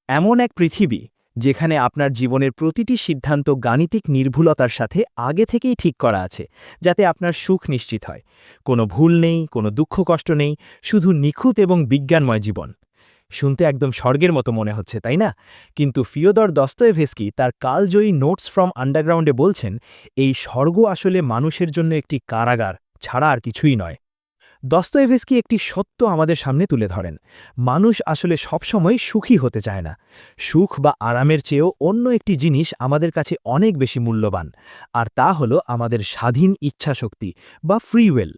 এমন এক পৃথিবী যেখানে আপনার জীবনের প্রতিটি সিদ্ধান্ত গাণিতিক নির্ভুলতার সাথে আগে থেকেই ঠিক করা আছে, যাতে আপনার সুখ নিশ্চিত হয়। কোনো ভুল নেই, কোনো দুঃখ কষ্ট নেই, শুধু নিখুঁত এবং বিজ্ঞানময় জীবন। শুনতে একদম স্বর্গের মতো মনে হচ্ছে, তাই না? কিন্তু ফিওদর দস্তয়েভস্কি তার কালজয়ী নোটস ফ্রম আন্ডারগ্রাউন্ডে বলছেন, এই স্বর্গ আসলে মানুষের জন্য একটি কারাগার ছাড়া আর কিছুই নয়। দস্তয়েভস্কি একটি সত্য আমাদের সামনে তুলে ধরেন। মানুষ আসলে সবসময় সুখী হতে চায় না। সুখ বা আরামের চেয়েও অন্য একটি জিনিস আমাদের কাছে অনেক বেশি মূল্যবান, আর তা হলো আমাদের স্বাধীন ইচ্ছাশক্তি বা ফ্রি উইল।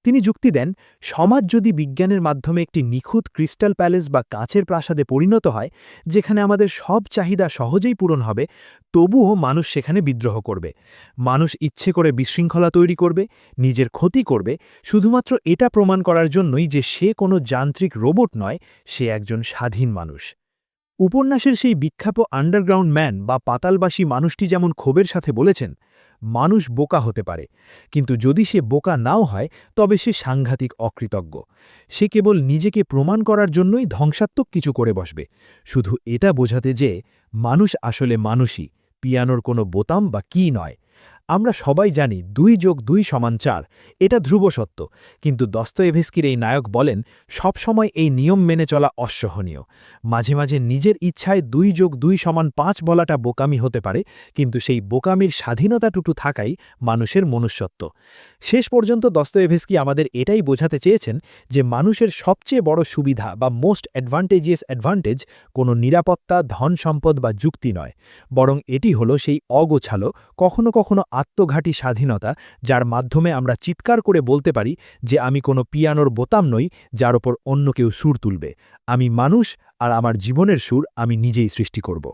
তিনি যুক্তি দেন, সমাজ যদি বিজ্ঞানের মাধ্যমে একটি নিখুঁত ক্রিস্টাল প্যালেস বা কাঁচের প্রাসাদে পরিণত হয়, যেখানে আমাদের সব চাহিদা সহজেই পূরণ হবে, তবুও মানুষ সেখানে বিদ্রোহ করবে। মানুষ ইচ্ছে করে বিশৃঙ্খলা তৈরি করবে, নিজের ক্ষতি করবে, শুধুমাত্র এটা প্রমাণ করার জন্যই যে সে কোনো যান্ত্রিক রোবট নয়, সে একজন স্বাধীন মানুষ। উপন্যাসের সেই বিখ্যাত আন্ডারগ্রাউন্ড ম্যান বা পাতালবাসী মানুষটি যেমন ক্ষোভের সাথে বলেছেন, মানুষ বোকা হতে পারে, কিন্তু যদি সে বোকা নাও হয়, তবে সে সাংঘাতিক অকৃতজ্ঞ। সে কেবল নিজেকে প্রমাণ করার জন্যই ধ্বংসাত্মক কিছু করে বসবে, শুধু এটা বোঝাতে যে মানুষ আসলে মানুষই, পিয়ানোর কোনো বোতাম বা কি নয়। আমরা সবাই জানি 2+2=4, এটা ধ্রুব সত্য, কিন্তু দস্তয়েভস্কির এই নায়ক বলেন, সবসময় এই নিয়ম মেনে চলা অসহনীয়। মাঝে মাঝে নিজের ইচ্ছায় 2+2=5 বলাটা বোকামি হতে পারে, কিন্তু সেই বোকামির স্বাধীনতাটুকু থাকাই মানুষের মনুষ্যত্ব। শেষ পর্যন্ত দস্তয়েভস্কি আমাদের এটাই বোঝাতে চেয়েছেন যে মানুষের সবচেয়ে বড় সুবিধা বা মোস্ট অ্যাডভান্টেজিয়াস অ্যাডভান্টেজ কোনো নিরাপত্তা, ধন সম্পদ বা যুক্তি নয়, বরং এটি হলো সেই অগোছালো, কখনো কখনো আত্মঘাতী স্বাধীনতা, যার মাধ্যমে আমরা চিৎকার করে বলতে পারি যে আমি কোনো পিয়ানোর বোতাম নই যার ওপর অন্য কেউ সুর তুলবে। আমি মানুষ, আর আমার জীবনের সুর আমি নিজেই সৃষ্টি করব।